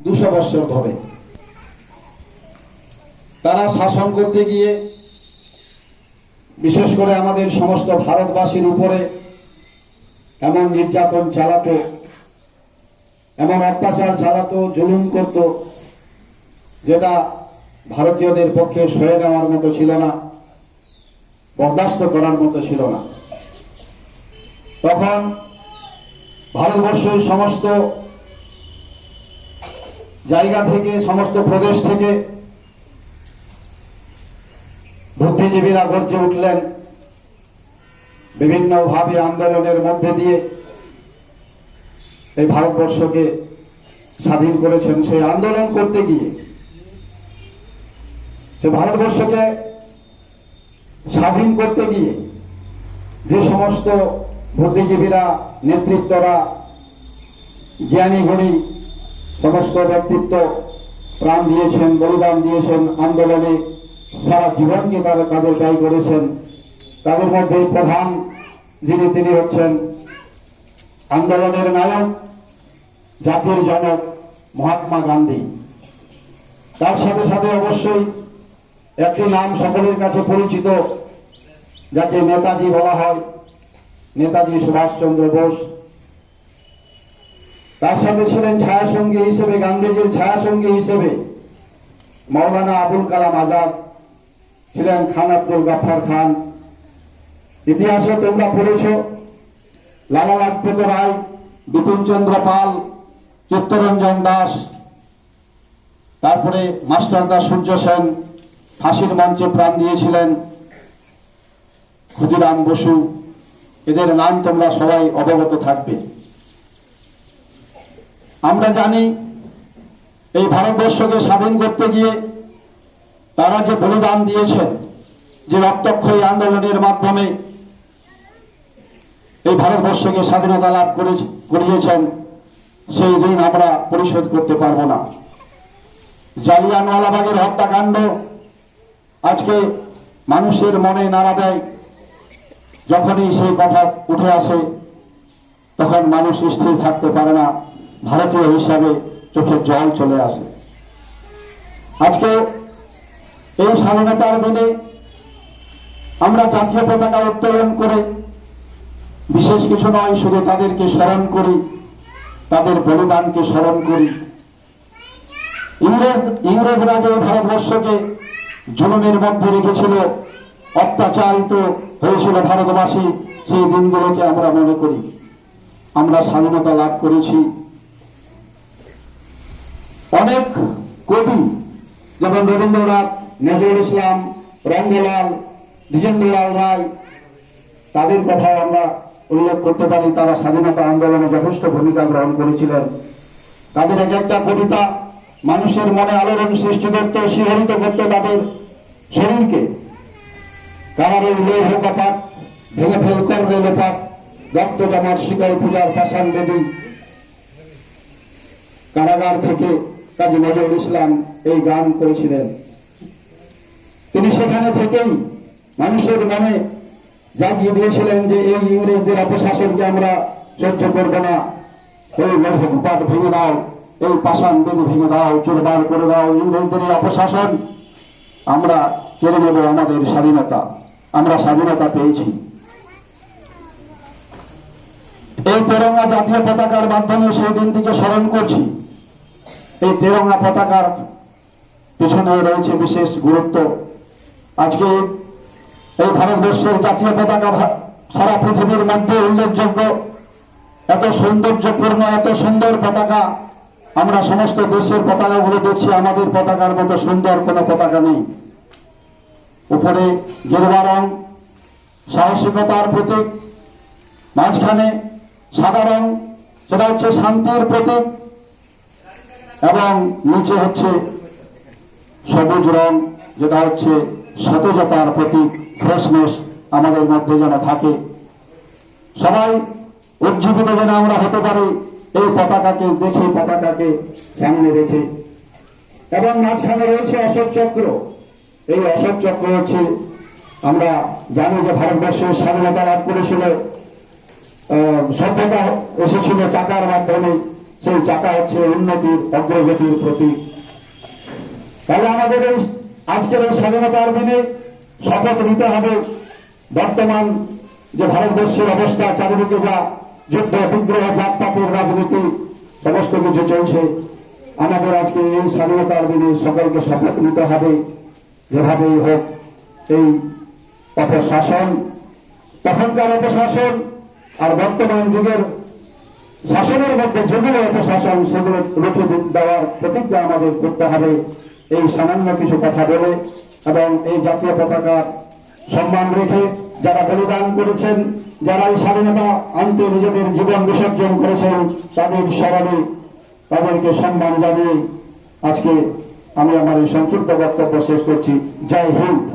200 বছর ধরে তারা শাসন করতে গিয়ে বিশেষ করে আমাদের সমস্ত ভারতবাসীর উপরে এমন নির্যাতন চালাতো, এমন অত্যাচার চালাতো, জুলুম করত, যেটা ভারতীয়দের পক্ষে সয়ে নেওয়ার মতো ছিল না, বরদাস্ত করার মতো ছিল না। তখন ভারতবর্ষের সমস্ত জায়গা থেকে, সমস্ত প্রদেশ থেকে বুদ্ধিজীবীরা গর্জে উঠলেন, বিভিন্নভাবে আন্দোলনের মধ্যে দিয়ে এই ভারতবর্ষকে স্বাধীন করেছেন। সেই আন্দোলন করতে গিয়ে, সে ভারতবর্ষকে স্বাধীন করতে গিয়ে যে সমস্ত বুদ্ধিজীবীরা, নেতৃত্বরা, জ্ঞানী গুণী সমস্ত ব্যক্তিত্ব প্রাণ দিয়েছেন, বলিদান দিয়েছেন, আন্দোলনে সারা জীবনকে তারা তাদের ব্যয় করেছেন, তাদের মধ্যে প্রধান যিনি, তিনি হচ্ছেন আন্দোলনের নায়ক, জাতির জনক মহাত্মা গান্ধী। তার সাথে সাথে অবশ্যই একটি নাম সকলের কাছে পরিচিত, যাকে নেতাজি বলা হয়, নেতাজি সুভাষচন্দ্র বোস। তার সাথে ছিলেন ছায়াসঙ্গী হিসেবে, গান্ধীজির ছায়াসঙ্গী হিসেবে মাওলানা আবুল কালাম আজাদ, ছিলেন খান আব্দুল গাফফার খান। ইতিহাসে তোমরা পড়েছ লালা লাজপত রায়, বিপিন চন্দ্র পাল, চিত্তরঞ্জন দাস, তারপরে মাস্টারদা সূর্য সেন ফাঁসির মঞ্চে প্রাণ দিয়েছিলেন, ক্ষুদিরাম বসু। এদের নাম তোমরা সবাই অবগত থাকবে। আমরা জানি এই ভারতবর্ষকে স্বাধীন করতে গিয়ে তারা যে বলিদান দিয়েছেন, যে রক্তক্ষয়ী আন্দোলনের মাধ্যমে এই ভারতবর্ষকে স্বাধীনতা লাভ করিয়েছেন, সেই ঋণ আমরা পরিশোধ করতে পারবো না। জালিয়ানওয়ালাবাগের হত্যাকাণ্ড আজকে মানুষের মনে নাড়া দেয়। যখনই সেই কথা উঠে আসে তখন মানুষ স্থির থাকতে পারে না, ভারতীয় হিসাবে চোখে জল চলে আসে। আজকে এই স্বাধীনতার দিনে আমরা জাতীয় পতাকা উত্তোলন করে বিশেষ কিছু নয়, শুধু তাদেরকে স্মরণ করি, তাদের বলিদানকে স্মরণ করি। ইংরেজরা যে ভারতবর্ষকে জুলুমের মধ্যে রেখেছিল, অত্যাচারিত হয়েছিল ভারতবাসী, সেই দিনগুলোকে আমরা মনে করি। আমরা স্বাধীনতা লাভ করেছি। অনেক কবি যেমন রবীন্দ্রনাথ, নজরুল ইসলাম, রঙ্গলাল, দ্বিজেন্দ্রলাল রায়, তাদের কথাও আমরা উল্লেখ করতে পারি। তারা স্বাধীনতা আন্দোলনে যথেষ্ট ভূমিকা গ্রহণ করেছিলেন। তাদের এক একটা কবিতা মানুষের মনে আলোড়ন সৃষ্টি করত, শিহরিত করত তাদের শরীরকে। কারারের লৌহ কপাট ভেঙে ফেল করলে লোপাট, রক্ত জমার শিকল পূজার পাষাণ দেবী। কারাগার থেকে কাজী নজরুল ইসলাম এই গান করেছিলেন। তিনি সেখানে থেকেই মানুষের মনে জাগিয়ে দিয়েছিলেন যে এই ইংরেজদের অপশাসনকে আমরা সহ্য করব না। এই লৌহ কপাট ভেঙে দাও, এই পাষাণ বেদি ভেঙে দাও, চুরমার করে দাও ইংরেজদের এই অপশাসন। আমরা কেড়ে নেব আমাদের স্বাধীনতা। আমরা স্বাধীনতা পেয়েছি। এই তেরঙ্গা জাতীয় পতাকার মাধ্যমে সেই দিনটিকে স্মরণ করছি। এই তেরঙ্গা পতাকার পিছনে রয়েছে বিশেষ গুরুত্ব। আজকে এই ভারতবর্ষের জাতীয় পতাকা সারা পৃথিবীর মধ্যে উল্লেখযোগ্য, এত সৌন্দর্যপূর্ণ, এত সুন্দর পতাকা। আমরা সমস্ত দেশের পতাকাগুলো দেখছি, আমাদের পতাকার মতো সুন্দর কোনো পতাকা নেই। উপরে গেরুয়া রং, সাহসিকতার প্রতীক, মাঝখানে সাদা রং, সেটা হচ্ছে শান্তির প্রতীক, এবং নিচে হচ্ছে সবুজ রং, যেটা হচ্ছে সতেজতার প্রতীক, ফ্রেশনেস আমাদের মধ্যে যেন থাকে। সবাই উজ্জীবিত যেন আমরা হতে পারি এই পতাকাকে দেখে, পতাকাকে সামনে রেখে। এবং মাঝখানে রয়েছে অশোক চক্র। এই অশোক চক্র হচ্ছে, আমরা জানি যে ভারতবর্ষের স্বাধীনতা লাভ করেছিল, সভ্যতা এসেছিল চাকার মাধ্যমে। সেই চাকা হচ্ছে উন্নতির অগ্রগতির প্রতীক। তাহলে আমাদের এই আজকের এই স্বাধীনতার দিনে শপথ নিতে হবে, বর্তমান যে ভারতবর্ষের অবস্থা, চারিদিকে যা যুদ্ধ বিগ্রহ জাতপাতের রাজনীতি সমস্ত কিছু চলছে, আমাদের আজকে এই স্বাধীনতার দিনে সকলকে শপথ নিতে হবে, যেভাবেই হোক এই অপশাসন, তখনকার অপশাসন আর বর্তমান যুগের শাসনের মধ্যে যেগুলো অপশাসন সেগুলো রুখে দেওয়ার প্রতিজ্ঞা আমাদের করতে হবে। এই সামান্য কিছু কথা বলে এবং এই জাতীয় পতাকার সম্মান রেখে যারা বলিদান করেছেন, যারা এই স্বাধীনতা আনতে নিজেদের জীবন বিসর্জন করেছেন, তাদের স্মরণে তাদেরকে সম্মান জানিয়ে আজকে আমি আমার এই সংক্ষিপ্ত বক্তব্য শেষ করছি। জয় হিন্দ।